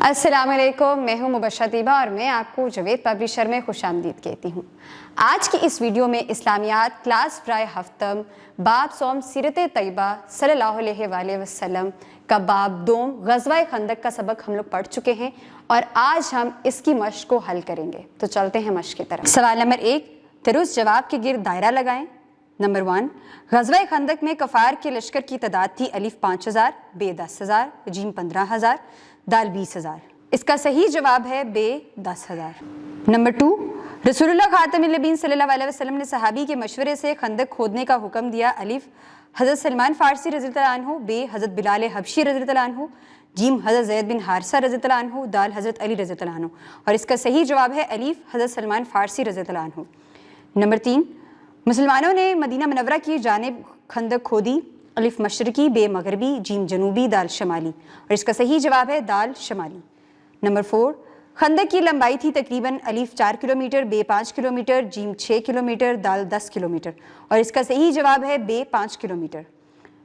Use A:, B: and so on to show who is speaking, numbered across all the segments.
A: अस्सलाम वालेकुम, मैं हूँ मुबशरा तीबा और मैं आपको जवेद पब्लिशर में खुशामदीद कहती हूँ। आज की इस वीडियो में इस्लामियात क्लास ब्राय हफ्तम बाब सोम सीरत तैयबा सल्लल्लाहु अलैहि वसल्लम का बाब दोम ग़ज़वा खंदक का सबक हम लोग पढ़ चुके हैं और आज हम इसकी मश्क को हल करेंगे। तो चलते हैं मश्क की तरफ। सवाल नंबर 1, तरुस जवाब के गिर्द दायरा लगाएं। नंबर 1, ग़ज़वा खंदक में कफ़ार के लश्कर की तादाद थी अलिफ 5000, बे 10,000, जीम 15,000, दाल 20,000। इसका सही जवाब है बे 10,000। नंबर 2, रसूलुल्लाह खातमुन नबीय्यीन सल्लल्लाहु अलैहि वसल्लम ने सहाबी के मशवरे से खंदक खोदने का हुक्म दिया। अलिफ हज़रत सलमान फ़ारसी रज़ियल्लाहु अन्हु, बे हज़रत बिलाल हबशी रज़ियल्लाहु अन्हु, जीम हज़रत ज़ैद बिन हारिसा रज़ियल्लाहु अन्हु, दाल हज़रत अली रज़ियल्लाहु अन्हु। और इसका सही जवाब है अलिफ हज़रत सलमान फ़ारसी रज़ियल्लाहु अन्हु। नंबर 3, मुसलमानों ने मदीना मुनव्वरा की जानिब खंदक खोदी। अलिफ मशरकी, बे मगरबी, जीम जनूबी, दाल शमाली। और इसका सही जवाब है दाल शमाली। नंबर 4, खंदक की लंबाई थी तकरीबन अलिफ 4 किलोमीटर, बे 5 किलोमीटर, जीम 6 किलोमीटर, दाल 10 किलोमीटर। और इसका सही जवाब है बे 5 किलोमीटर।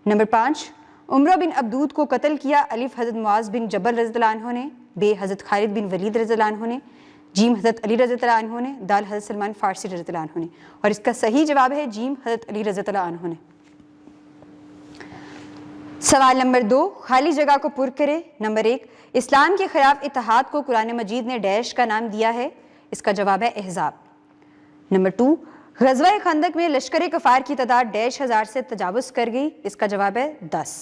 A: नंबर 5, उमर बिन अब्दूद को कत्ल किया। अलिफ हज़रत मुआज़ बिन जबल रज़ियल्लाहु अन्हु ने, बे हज़रत खालिद बिन वलीद रज़ियल्लाहु अन्हु ने, जीम हज़रत अली रज़ियल्लाहु अन्हु ने, दाल हज़रत सलमान फ़ारसी रज़ियल्लाहु अन्हु ने। और इसका सही जवाब है जीम हज़रत अली रज़ियल्लाहु अन्हु ने। सवाल नंबर 2, खाली जगह को पुर करें। नंबर 1, इस्लाम के खिलाफ इत्तेहाद को कुरान मजीद ने डैश का नाम दिया है। इसका जवाब है अहज़ाब। नंबर 2, ग़ज़वा खंदक में लश्कर कफ़ार की तादाद डैश हज़ार से तजावुज़ कर गई। इसका जवाब है 10।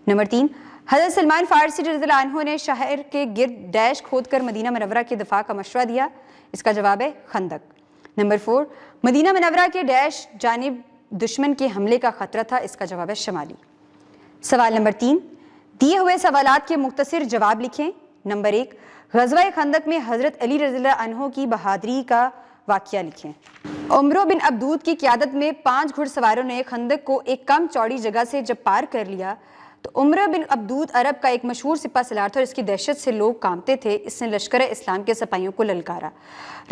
A: नंबर 3, हज़रत सलमान फ़ारसी रज़ियल्लाहु अन्हु ने शहर के गिर्द डैश खोद कर मदीना मुनव्वरा के दिफा का मशवरा दिया। इसका जवाब है खंदक। नंबर 4, मदीना मुनव्वरा के डैश जानिब दुश्मन के हमले का ख़तरा था। इसका जवाब है शमाली। सवाल नंबर 3, दिए हुए सवालात के मुख्तसर जवाब लिखें। नंबर 1, ग़ज़वा खंदक में हज़रत अली रज़ियल्लाहु अन्हु की बहादुरी का वाक़या लिखें। उमर बिन अब्दूद की क़यादत में 5 घुड़सवारों ने खंदक को एक कम चौड़ी जगह से जब पार कर लिया तो उमर बिन अब्दूद अरब का एक मशहूर सिपा सलार था और इसकी दहशत से लोग कांपते थे। इसने लश्कर इस्लाम के सिपाहियों को ललकारा।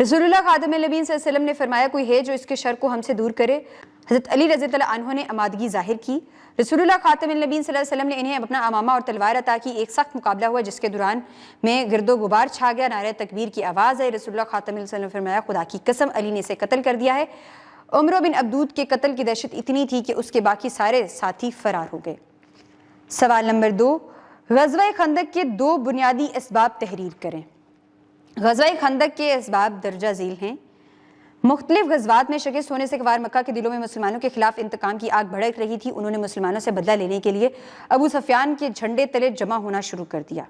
A: रसूलुल्लाह खातमुन नबीय्यीन सल्लल्लाहु अलैहि वसल्लम ने फरमाया, कोई है जो इसके शर को हमसे दूर करे। हज़रत अली रज़ियल्लाहु अन्हु ने आमादगी ज़ाहिर की। रसूलुल्लाह खातमुन नबीय्यीन सल्लल्लाहु अलैहि वसल्लम ने इन्हें अपना अमामा और तलवार अता की। एक सख्त मुकाबला हुआ जिसके दौरान में गिरदो गुबार छा गया। नारे तकबीर की आवाज़ आई। रसूलुल्लाह खातमुन नबीय्यीन सल्लल्लाहु अलैहि वसल्लम ने फरमाया, खुदा की कसम अली ने इसे कत्ल कर दिया है। उमर बिन अब्दूद के कत्ल की दहशत इतनी थी कि उसके बाकी सारे साथी फरार हो गए। सवाल नंबर 2, ग़ज़वा खंदक के 2 बुनियादी इसबाब तहरीर करें। ग़ज़वा खंदक के इसबाब दर्जा झील हैं। मुख्तलिफ ग़ज़वात में शिकस्त होने से कफ़ार मक्का के दिलों में मुसलमानों के खिलाफ इंतकाम की आग भड़क रही थी। उन्होंने मुसलमानों से बदला लेने के लिए अबू सुफ़ियान के झंडे तले जमा होना शुरू कर दिया।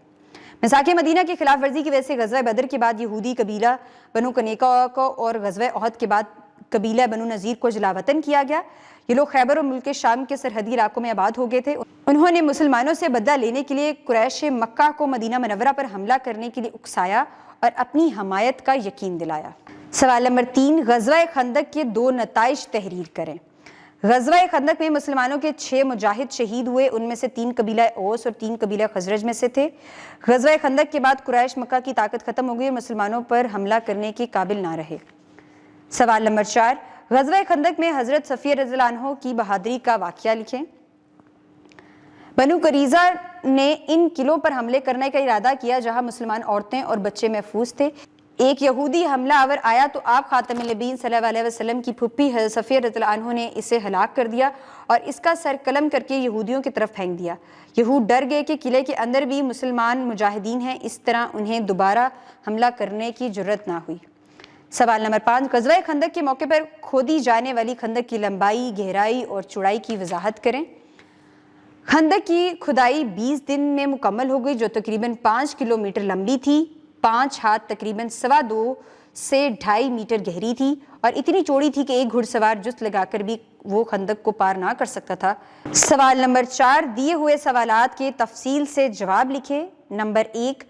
A: मिसाक़े मदीना की खिलाफ वर्जी की वजह से ग़ज़वा बदर के बाद यहूदी कबीला बनु कनेका को और ग़ज़वा ओहद के बाद कबीला बनु नज़ीर को जलावतन किया गया। ये लोग खैबर और मुल्क शाम के सरहदी इलाकों में आबाद हो गए थे। उन्होंने मुसलमानों से बदला लेने के लिए कुरैश मक्का को मदीना मुनव्वरा पर हमला करने के लिए उकसाया और अपनी हमायत का यकीन दिलाया। सवाल नंबर 3, ग़ज़वा खंदक के 2 नताइज तहरीर करें। ग़ज़वा खंदक में मुसलमानों के 6 मुजाहिद शहीद हुए। उनमें से 3 कबीला ओस और 3 कबीला खज़रज में से थे। ग़ज़वा खंदक के बाद कुरैश मक्का की ताकत ख़त्म हो गई और मुसलमानों पर हमला करने के काबिल ना रहे। सवाल नंबर 4, ग़ज़वा खंदक में हज़रत सफ़िया रज़ियल्लाहु अन्हा की बहादुरी का वाक़या लिखें। बनु करीज़ा ने इन किलों पर हमले करने का इरादा किया जहां मुसलमान औरतें और बच्चे महफूज थे। एक यहूदी हमला आवर आया तो आप खातमुन नबीय्यीन सल्लल्लाहु अलैहि वसल्लम की फूफी हज़रत सफ़िया रज़ियल्लाहु अन्हा ने इसे हलाक कर दिया और इसका सर कलम करके यहूदियों की तरफ फेंक दिया। यहूद डर गए कि किले के अंदर भी मुसलमान मुजाहिदीन हैं, इस तरह उन्हें दोबारा हमला करने की जुर्रत ना हुई। सवाल नंबर 5, ग़ज़वा खंदक के मौके पर खोदी जाने वाली खंदक की लंबाई, गहराई और चौड़ाई की वजाहत करें। खंदक की खुदाई 20 दिन में मुकम्मल हो गई जो तकरीबन 5 किलोमीटर लंबी थी, 5 हाथ तकरीबन 2.25 से 2.5 मीटर गहरी थी और इतनी चौड़ी थी कि एक घुड़सवार जुस्त लगाकर भी वो खंदक को पार ना कर सकता था। सवाल नंबर 4, दिए हुए सवालात के तफसील से जवाब लिखें। नंबर 1,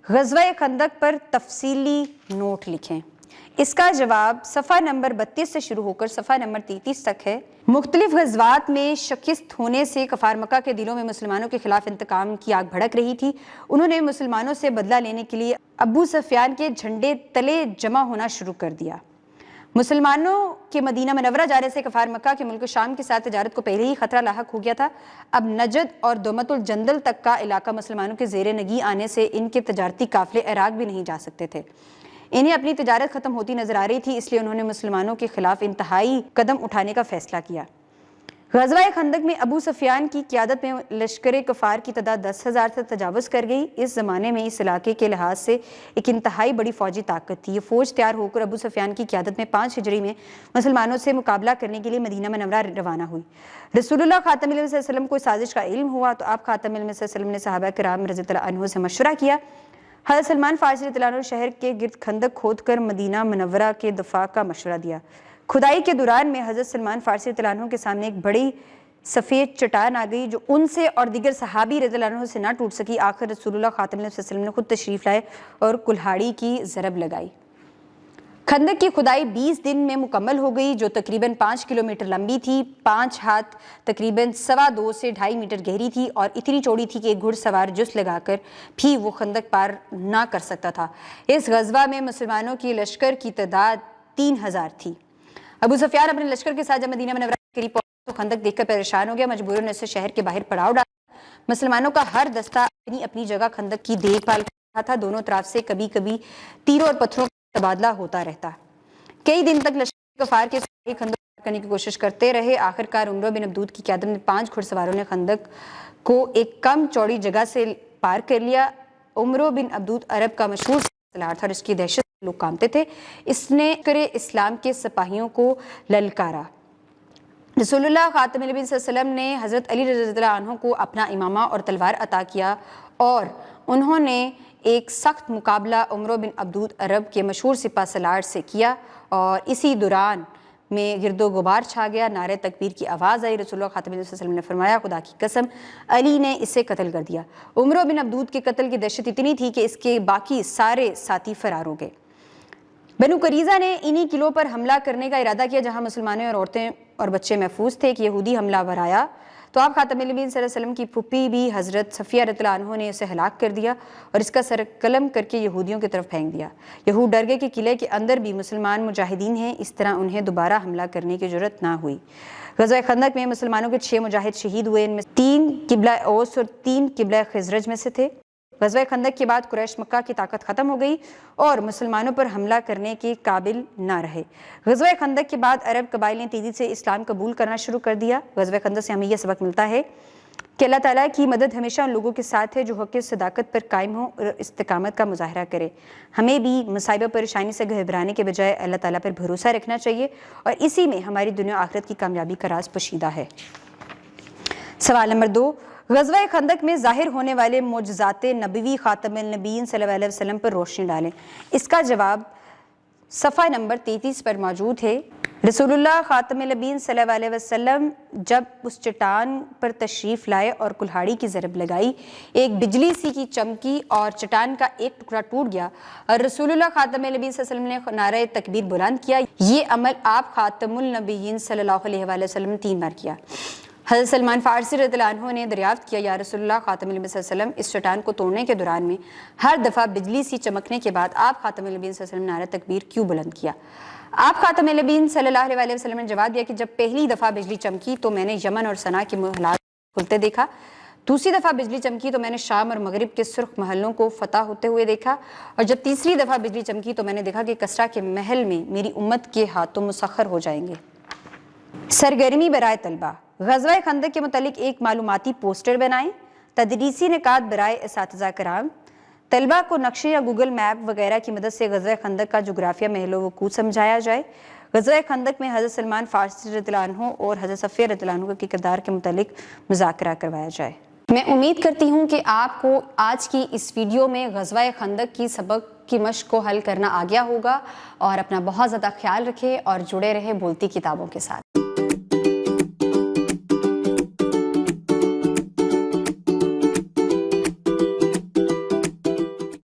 A: ग़ज़वा खंदक पर तफसीली नोट लिखें। इसका जवाब सफ़ा नंबर 32 से शुरू होकर सफ़ा नंबर 33 तक है। मुख्तलिफ ग़ज़वात में शिकस्त होने से कफ़ार मक्का के दिलों में मुसलमानों के खिलाफ इंतकाम की आग भड़क रही थी। उन्होंने मुसलमानों से बदला लेने के लिए अबू सुफ़ियान के झंडे तले जमा होना शुरू कर दिया। مسلمانوں کے مدینہ منورہ جانے سے کفار مکہ کے ملک شام کے ساتھ تجارت کو پہلے ہی خطرہ لاحق ہو گیا تھا۔ اب نجد اور دومت الجندل تک کا علاقہ مسلمانوں کے زیر نگی آنے سے ان کے تجارتی قافلے عراق بھی نہیں جا سکتے تھے۔ انہیں اپنی تجارت ختم ہوتی نظر آ رہی تھی، اس لیے انہوں نے مسلمانوں کے خلاف انتہائی قدم اٹھانے کا فیصلہ کیا۔ غزوہ خندق میں ابو سفیان کی قیادت میں لشکر کفار کی تعداد 10,000 سے تجاوز کر گئی۔ اس زمانے میں اس علاقے کے لحاظ سے ایک انتہائی بڑی فوجی طاقت تھی۔ یہ فوج تیار ہو کر ابو سفیان کی قیادت میں 5 ہجری میں مسلمانوں سے مقابلہ کرنے کے لیے مدینہ منورہ روانہ ہوئی۔ رسول اللہ خاتم الانبیاء صلی اللہ علیہ وسلم کو اس سازش کا علم ہوا تو آپ خاتم الانبیاء صلی اللہ علیہ وسلم نے صحابہ کرام رضی اللہ عنہ سے مشورہ کیا۔ حضرت سلمان فارسی رضی اللہ عنہ شہر کے گرد خندق کھود کر مدینہ منورہ کے دفاع کا مشورہ دیا۔ کھدائی کے دوران میں حضرت سلمان فارسی رضی اللہ عنہ کے سامنے ایک بڑی سفید چٹان آ گئی جو ان سے اور دیگر صحابی رضی اللہ عنہ سے نہ ٹوٹ سکی۔ آخر رسول اللہ خاتم الانبیاء صلی اللہ علیہ وسلم نے خود تشریف لائے اور کلہاڑی کی ضرب لگائی۔ خندق کی کھدائی 20 دن میں مکمل ہو گئی، جو تقریباً 5 کلومیٹر لمبی تھی، 5 ہاتھ تقریباً 2.25 سے 2.5 میٹر گہری تھی اور اتنی چوڑی تھی کہ ایک گھڑ سوار جس لگا کر بھی وہ خندق پار نہ کر سکتا تھا۔ اس غزوہ میں مسلمانوں کی لشکر کی تعداد 3,000 تھی۔ ابو سفیان اپنے لشکر کے ساتھ جب مدینہ منورہ کے قریب تو خندق دیکھ کر پریشان ہو گیا، مجبوراً اسے شہر کے باہر پڑاؤ ڈالا۔ مسلمانوں کا ہر دستہ اپنی اپنی جگہ خندق کی دیکھ بھال کر رہا تھا، دونوں طرف سے کبھی کبھی تیروں اور پتھروں کا تبادلہ ہوتا رہتا۔ کئی دن تک لشکر کفار کے سپاہی خندق کرنے کی کوشش کرتے رہے۔ آخرکار عمرو بن عبدود کی قیادت میں 5 گھڑ سواروں نے خندق کو ایک کم چوڑی جگہ سے پار کر لیا۔ عمرو بن عبدود عرب کا مشہور سالار تھا اور اس کی دہشت سے لوگ کانپتے تھے۔ اس نے اسلام کے سپاہیوں کو للکارا۔ رسول اللہ خاتم الانبیاء صلی اللہ علیہ وسلم نے حضرت علی رضی اللہ عنہ کو اپنا امامہ اور تلوار عطا کیا اور انہوں نے ایک سخت مقابلہ عمرو بن عبدود عرب کے مشہور سپہ سالار سے کیا اور اسی دوران میں گرد و غبار چھا گیا، نعرہ تکبیر کی آواز آئی۔ رسول اللہ خاتم الانبیاء صلی اللہ علیہ وسلم نے فرمایا، خدا کی قسم علی نے اسے قتل کر دیا۔ عمرو بن عبدود کے قتل کی دہشت اتنی تھی کہ اس کے باقی سارے ساتھی فرار ہو گئے۔ بنو قریظہ نے انہی قلعوں پر حملہ کرنے کا ارادہ کیا جہاں مسلمانوں اور عورتیں اور بچے محفوظ تھے۔ ایک یہودی حملہ ور آیا تو آپ خاتم الانبیاء صلی اللہ علیہ وسلم کی پھپھی بھی حضرت صفیہ رضی اللہ عنہ نے اسے ہلاک کر دیا اور اس کا سر قلم کر کے یہودیوں کی طرف پھینک دیا۔ یہود ڈر گئے کہ قلعے کے اندر بھی مسلمان مجاہدین ہیں، اس طرح انہیں دوبارہ حملہ کرنے کی جرأت نہ ہوئی۔ غزوہ خندق میں مسلمانوں کے 6 مجاہد شہید ہوئے، ان میں 3 قبلہ اوس اور 3 قبلہ خزرج میں سے تھے۔ غزوہ خندق کے بعد قریش مکہ کی طاقت ختم ہو گئی اور مسلمانوں پر حملہ کرنے کے قابل نہ رہے۔ غزوہ خندق کے بعد عرب قبائل نے تیزی سے اسلام قبول کرنا شروع کر دیا۔ غزوہ خندق سے ہمیں یہ سبق ملتا ہے کہ اللہ تعالیٰ کی مدد ہمیشہ ان لوگوں کے ساتھ ہے جو حق صداقت پر قائم ہوں اور استقامت کا مظاہرہ کرے۔ ہمیں بھی مصائب و پریشانی سے گھبرانے کے بجائے اللہ تعالیٰ پر بھروسہ رکھنا چاہیے اور اسی میں ہماری دنیا و آخرت کی کامیابی کا راز پوشیدہ ہے۔ سوال نمبر 2، غزوہ خندق میں ظاہر ہونے والے معجزات نبوی خاتم النبیین صلی اللہ علیہ وسلم پر روشنی ڈالیں۔ اس کا جواب صفحہ نمبر 33 پر موجود ہے۔ رسول اللہ خاتم النبیین صلی اللہ علیہ وسلم جب اس چٹان پر تشریف لائے اور کلہاڑی کی ضرب لگائی، ایک بجلی سی کی چمکی اور چٹان کا ایک ٹکڑا ٹوٹ گیا اور رسول اللہ خاتم النبیین صلی اللہ علیہ وسلم نے نعرہ تکبیر بلند کیا۔ یہ عمل آپ خاتم النبیین صلی اللہ علیہ وسلم نے 3 بار کیا۔ حضرت سلمان فارسی رضی اللہ عنہ نے دریافت کیا، یا رسول اللہ خاتم الانبیاء صلی اللہ علیہ وسلم، اس چٹان کو توڑنے کے دوران میں ہر دفعہ بجلی سی چمکنے کے بعد آپ خاتم الانبیاء صلی اللہ علیہ وسلم نے نعرہ تکبیر کیوں بلند کیا؟ آپ خاتم الانبیاء صلی اللہ علیہ وسلم نے جواب دیا کہ جب پہلی دفعہ بجلی چمکی تو میں نے یمن اور صنعاء کے محلات کھلتے دیکھا، دوسری دفعہ بجلی چمکی تو میں نے شام اور مغرب کے سرخ محلوں کو فتح ہوتے ہوئے دیکھا، اور جب تیسری دفعہ بجلی چمکی تو میں نے دیکھا کہ کسریٰ کے محل میں میری امت کے ہاتھوں مسخر ہو جائیں گے۔ سرگرمی برائے طلبہ، غزوہ خندق کے متعلق ایک معلوماتی پوسٹر بنائیں۔ تدریسی نکات برائے اساتذہ کرام، طلبہ کو نقشے یا گوگل میپ وغیرہ کی مدد سے غزوہ خندق کا جغرافیہ محل و وقوع سمجھایا جائے۔ غزوہ خندق میں حضرت سلمان فارسی رضی اللہ عنہ اور حضرت صفیہ رضی اللہ عنہ کے کردار کے متعلق مذاکرہ کروایا جائے۔ میں امید کرتی ہوں کہ آپ کو آج کی اس ویڈیو میں غزوہ خندق کی سبق کی مشق کو حل کرنا آ گیا ہوگا، اور اپنا بہت زیادہ خیال رکھیں اور جڑے رہیں بولتی کتابوں کے ساتھ۔